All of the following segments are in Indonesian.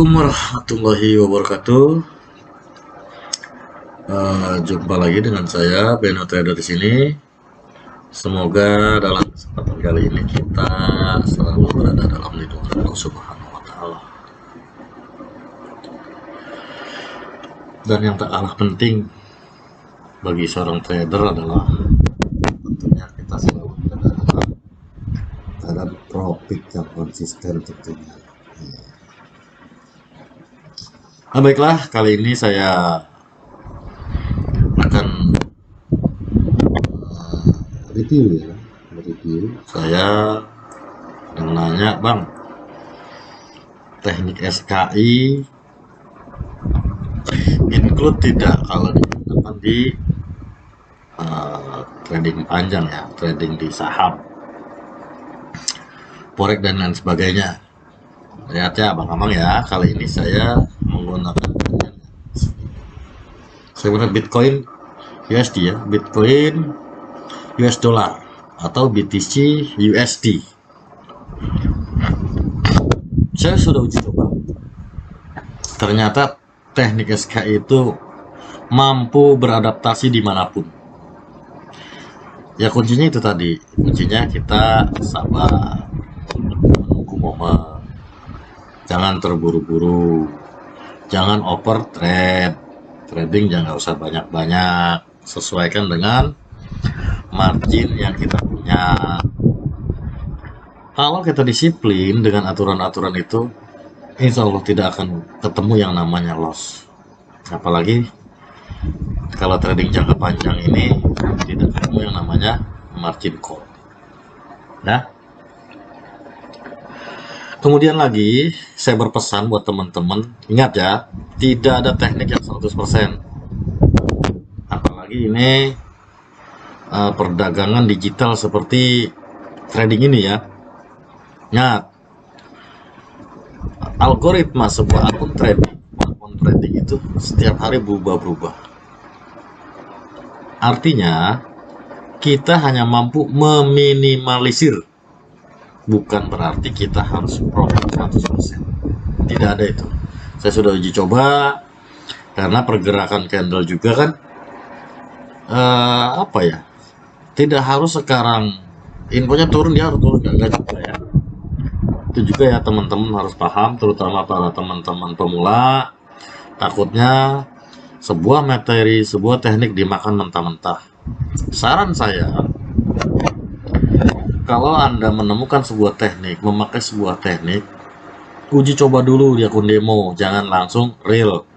Assalamualaikum warahmatullahi wabarakatuh. Jumpa lagi dengan saya Beno Trader di sini. Semoga dalam kesempatan kali ini kita selalu berada dalam lindungan Allah Subhanahu wa Ta'ala. Dan yang tak kalah penting bagi seorang trader adalah tentunya kita selalu berada dalam profit yang konsisten tentunya. Baiklah, kali ini saya akan review ya. Saya yang nanya, Bang, teknik SKI include tidak kalau digunakan di trading panjang ya, trading di saham, forex dan lain sebagainya. Lihat ya abang-abang ya, kali ini saya menggunakan Bitcoin USD ya, Bitcoin US dollar atau BTC USD. Saya sudah uji coba. Ternyata teknik SKI itu mampu beradaptasi dimanapun. Ya kuncinya itu tadi, kuncinya kita sabar, menunggu momen. Jangan terburu-buru, jangan over trade, trading jangan usah banyak-banyak, sesuaikan dengan margin yang kita punya. Kalau kita disiplin dengan aturan-aturan itu, insya Allah tidak akan ketemu yang namanya loss. Apalagi kalau trading jangka panjang ini tidak ketemu yang namanya margin call. Nah, kemudian lagi, saya berpesan buat teman-teman, ingat ya, tidak ada teknik yang 100%. Apalagi ini perdagangan digital seperti trading ini ya. Ingat, algoritma sebuah akun trading itu setiap hari berubah-ubah. Artinya, kita hanya mampu meminimalisir. Bukan berarti kita harus profit 100%. Tidak ada itu. Saya sudah uji coba karena pergerakan candle juga kan tidak harus sekarang infonya turun dia harus turun, enggak juga ya. Itu juga ya teman-teman harus paham, terutama para teman-teman pemula, takutnya sebuah materi, sebuah teknik dimakan mentah-mentah. Saran saya, kalau Anda menemukan sebuah teknik, memakai sebuah teknik, uji coba dulu di akun demo, jangan langsung real.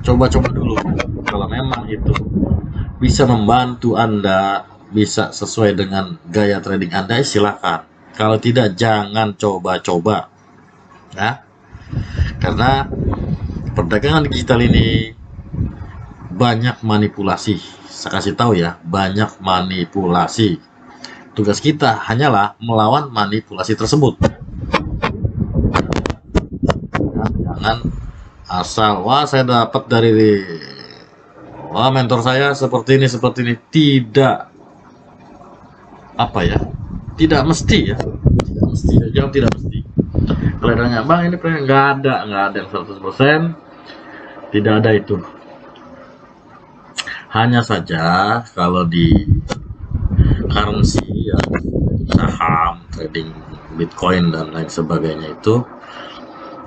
Coba-coba dulu. Kalau memang itu bisa membantu Anda, bisa sesuai dengan gaya trading Anda, silakan. Kalau tidak, jangan coba-coba. Ya. Karena perdagangan digital ini banyak manipulasi. Saya kasih tahu ya, banyak manipulasi. Tugas kita hanyalah melawan manipulasi tersebut. Ya, jangan asal, wah saya dapat dari mentor saya seperti ini. Tidak, tidak mesti ya. Jangan tidak mesti. Kalau nanya, Bang ini nggak ada yang 100%. Tidak ada itu. Hanya saja kalau di currency ya, saham, trading Bitcoin dan lain sebagainya itu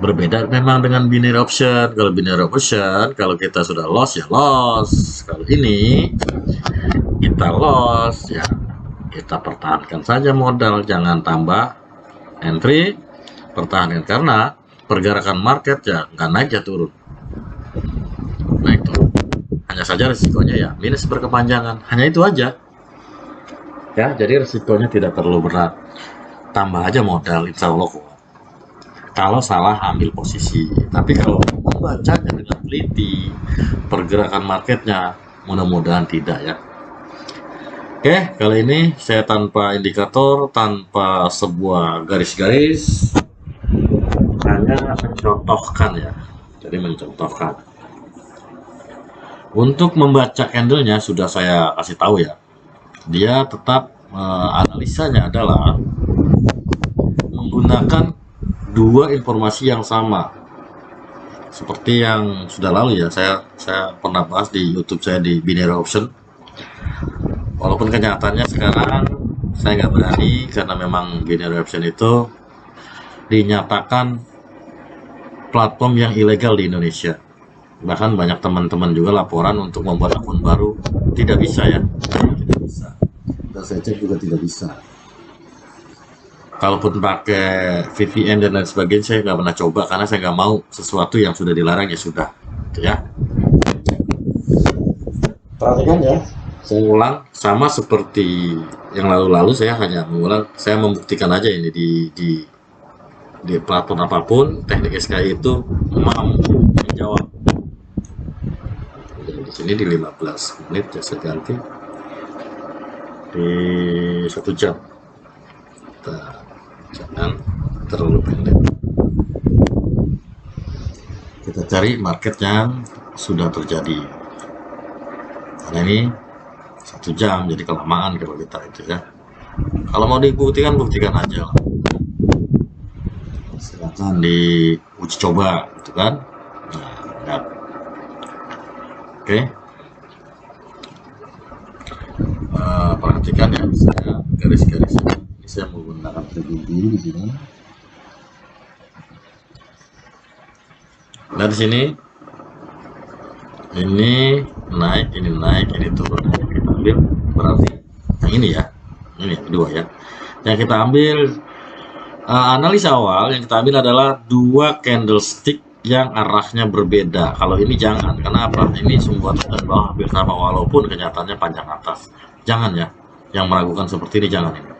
berbeda memang dengan binary option. Kalau binary option, kalau kita sudah loss ya loss. Kalau ini kita loss ya kita pertahankan saja modal, jangan tambah entry, pertahankan karena pergerakan market ya nggak naik ya turun. Nah itu hanya saja risikonya ya minus berkepanjangan, hanya itu aja ya. Jadi risikonya tidak terlalu berat, tambah aja modal, insya Allah kuat kalau salah ambil posisi. Tapi kalau membacanya dengan teliti pergerakan marketnya, mudah-mudahan tidak ya. Oke, kali ini saya tanpa indikator, tanpa sebuah garis-garis, hanya mencontohkan ya. Jadi mencontohkan. Untuk membaca candlenya sudah saya kasih tahu ya. Dia tetap analisanya adalah menggunakan dua informasi yang sama. Seperti yang sudah lalu ya, saya pernah bahas di YouTube saya di binary option. Walaupun kenyataannya sekarang saya nggak berani karena memang binary option itu dinyatakan platform yang ilegal di Indonesia. Bahkan banyak teman-teman juga laporan untuk membuat akun baru tidak bisa ya, tidak bisa. Dan saya cek juga tidak bisa. Kalaupun pakai VPN dan lain sebagainya, saya nggak pernah coba karena saya nggak mau sesuatu yang sudah dilarang ya sudah, gitu ya. Perhatikan ya, saya ulang sama seperti yang lalu-lalu, saya hanya mengulang, saya membuktikan aja ini di platform apapun, teknik SKI itu mampu menjawab. Jadi di sini di 15 menit ya saya ganti di 1 jam. Jangan terlalu pendek. Kita cari market yang sudah terjadi. Karena ini 1 jam, jadi kelamaan kalau kita itu ya. Kalau mau dibuktikan, buktikan aja lah. Silakan diuji coba, gitu kan? Nah, lihat. Oke. Perhatikan ya, saya garis-garis. Saya menggunakan tracking dulu di sini. Nah di sini, ini naik, ini turun. Kita ambil berarti yang ini ya, ini kedua ya. Yang kita ambil analisa awal yang kita ambil adalah 2 candlestick yang arahnya berbeda. Kalau ini jangan, kenapa? Ini sumbu atas dan bawah hampir sama walaupun kenyataannya panjang atas. Jangan ya, yang meragukan seperti ini jangan ini.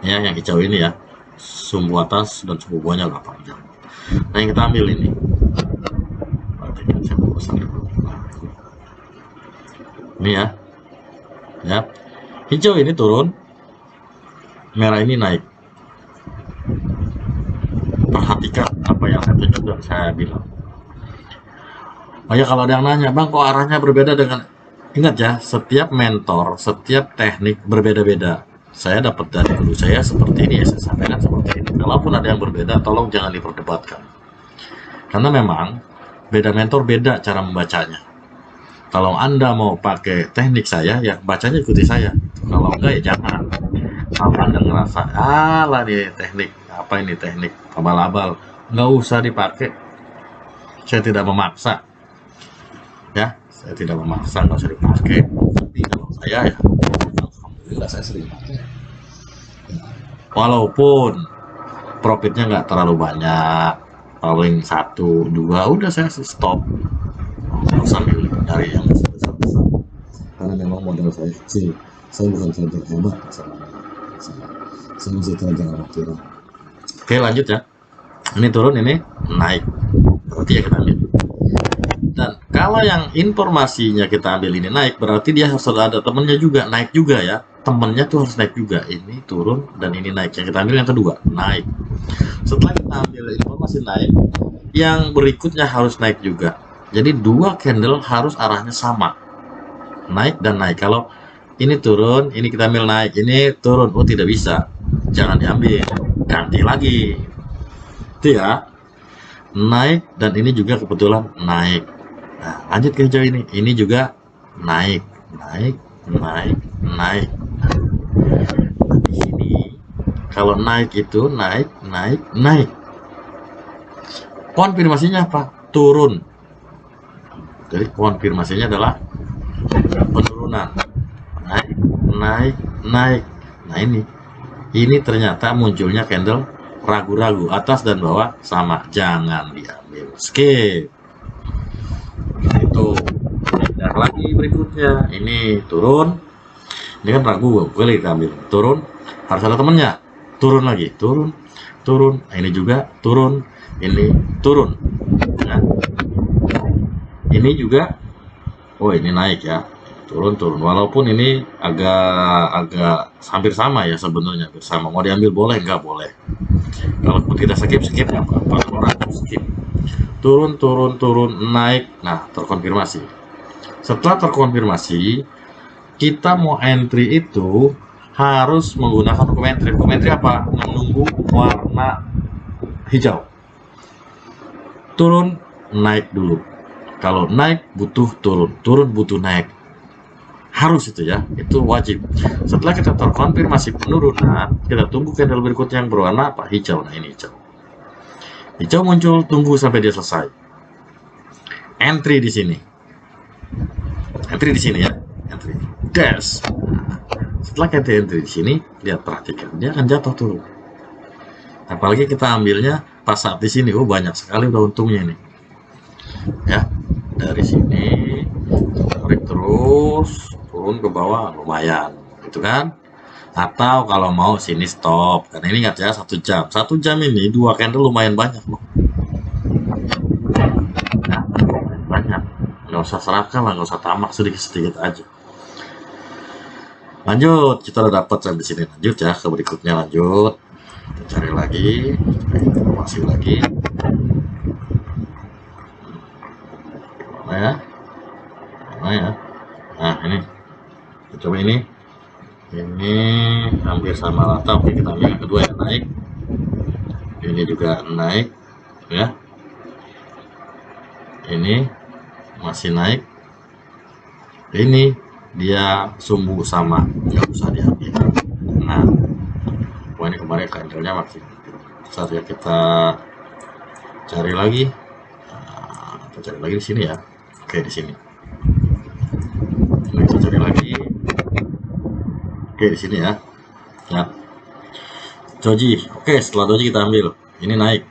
Ya, yang hijau ini ya, sumbu atas dan sumbu bawahnya agak panjang. Nah yang kita ambil ini, perhatikan saya mau besar dulu. Ini ya, ya, hijau ini turun, merah ini naik. Perhatikan apa yang saya tunjuk dan saya bilang. Oh ya, kalau ada yang nanya, Bang kok arahnya berbeda dengan, ingat ya, setiap mentor, setiap teknik berbeda-beda. Saya dapat dari guru saya seperti ini ya, saya sampaikan seperti ini. Kalaupun ada yang berbeda, tolong jangan diperdebatkan. Karena memang beda mentor beda cara membacanya. Kalau Anda mau pakai teknik saya, ya bacanya ikuti saya. Kalau enggak ya jangan. Kalau Anda ngerasa, alah nih teknik, apa ini teknik, abal-abal, nggak usah dipakai. Saya tidak memaksa. Ya, saya tidak memaksa, nggak usah dipakai. Tapi kalau saya ya, alhamdulillah saya sering pakai. Walaupun profitnya nggak terlalu banyak, paling 1, 2, udah saya stop. Sambil nyari yang besar-besar. Karena memang modal saya kecil, saya bukan trader hebat sama. Saya masih trader amatir. Oke lanjut ya. Ini turun, ini naik. Berarti ya kita ambil. Dan kalau yang informasinya kita ambil ini naik, berarti dia harus ada temennya juga naik juga ya. Temennya tuh harus naik juga. Ini turun dan ini naik. Yang kita ambil yang kedua naik. Setelah kita ambil informasi naik, yang berikutnya harus naik juga. Jadi 2 candle harus arahnya sama, naik dan naik. Kalau ini turun, ini kita ambil naik, ini turun, oh tidak bisa, jangan diambil, ganti lagi. Itu ya, naik dan ini juga kebetulan naik. Nah, lanjut ke hijau ini juga naik, naik, naik, naik. Nah, di sini kalau naik itu naik, naik, naik. Konfirmasinya apa? Turun. Jadi konfirmasinya adalah penurunan, naik, naik, naik. Nah ini ternyata munculnya candle ragu-ragu, atas dan bawah sama, jangan diambil, skip. Itu dan lagi berikutnya, ini turun, ini kan ragu, boleh kita ambil, turun, harus ada temennya, turun lagi, turun, turun, nah, ini juga turun, ini turun. Nah, ini juga, oh ini naik ya, turun, walaupun ini agak hampir sama ya sebenarnya, bersama. Mau diambil boleh, nggak boleh. Kalau kita skip nggak apa-apa, orang skip. Turun, naik, nah terkonfirmasi. Setelah terkonfirmasi, kita mau entry itu harus menggunakan documentary. Documentary apa? Menunggu warna hijau. Turun, naik dulu. Kalau naik butuh turun, turun butuh naik. Harus itu ya, itu wajib. Setelah kita terkonfirmasi penurunan, kita tunggu candle berikutnya yang berwarna apa? Hijau. Nah, ini hijau. Hijau muncul, tunggu sampai dia selesai. Entry di sini. Entry di sini ya. Entry. Dash. Nah, setelah kita entry di sini, lihat perhatikan, dia akan jatuh turun. Apalagi kita ambilnya pas saat di sini, oh banyak sekali udah untungnya nih. Ya, dari sini tarik terus turun ke bawah lumayan, gitu kan? Atau kalau mau sini stop, karena ini ingat ya 1 jam ini 2 candle lumayan banyak loh. Nah, banyak, nggak usah serakah lah, nggak usah tamak, sedikit-sedikit aja. Lanjut, kita udah dapat sampai sini, lanjut ya ke berikutnya, lanjut. Kita cari lagi, informasi lagi. Mana ya? Mana ya? Nah, ini. Kita coba ini. Ini hampir sama rata. Oke, kita ambil yang kedua yang naik. Ini juga naik, ya. Ini masih naik. Ini dia sumbu sama, nggak usah diambil. Nah, wah ini kemarin candlenya makin besar ya. Kita cari lagi. Nah, kita cari lagi di sini ya. Oke, di sini. Nah, kita cari lagi. Oke, di sini ya. Ya. Doji. Oke, setelah doji kita ambil. Ini naik.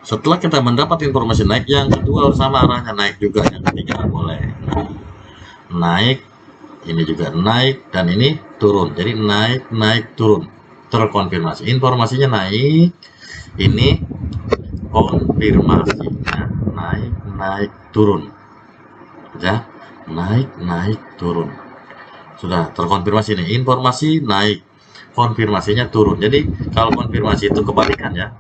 Setelah kita mendapat informasi naik, yang kedua harus sama arahnya, naik juga. Yang ketiga boleh. Naik. Ini juga naik dan ini turun. Jadi naik, naik, turun. Terkonfirmasi. Informasinya naik. Ini konfirmasinya naik, naik, turun. Ya. Naik, naik, turun. Sudah terkonfirmasi nih, informasi naik, konfirmasinya turun. Jadi kalau konfirmasi itu kebalikan ya.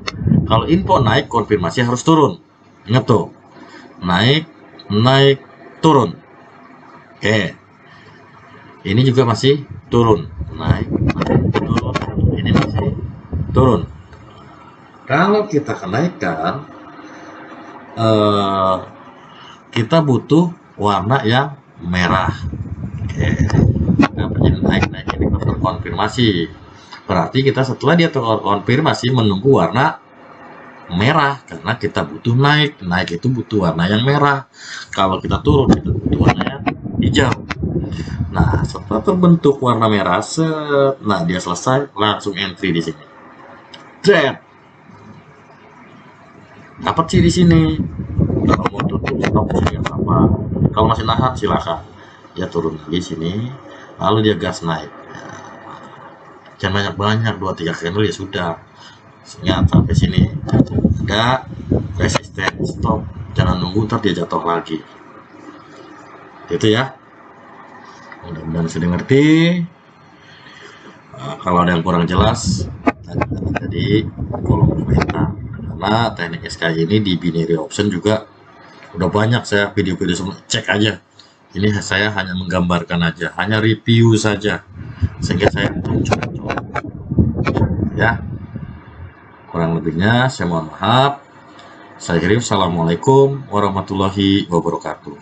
Kalau info naik, konfirmasi harus turun. Ingat tuh, naik, naik, turun. Oke, ini juga masih turun, naik, naik, turun. Ini masih turun. Kalau kita kenaikan, kita butuh warna yang merah. Oke. Jadi naik ini terkonfirmasi, berarti kita setelah dia terkonfirmasi menunggu warna merah, karena kita butuh naik itu butuh warna yang merah. Kalau kita turun kita butuh warna yang hijau. Nah, setelah terbentuk warna merah, nah dia selesai, langsung entry di sini. Dapat sih di sini. Kalau mau tutup stop sini nggak apa. Kalau masih nahan silakan. Dia turun lagi sini. Lalu dia gas naik ya, jangan banyak-banyak, 2-3 candle ya sudah. Ingat sampai sini ada resisten stop, jangan nunggu ntar dia jatuh lagi, itu ya. Mudah-mudahan sudah ngerti. Kalau ada yang kurang jelas tanya di kolom komentar, karena teknik SKY ini di binary option juga udah banyak saya video-video semua, cek aja. Ini saya hanya menggambarkan aja, hanya review saja, sehingga saya coba-coba ya. Kurang lebihnya saya mohon maaf. Saya kirim. Assalamualaikum warahmatullahi wabarakatuh.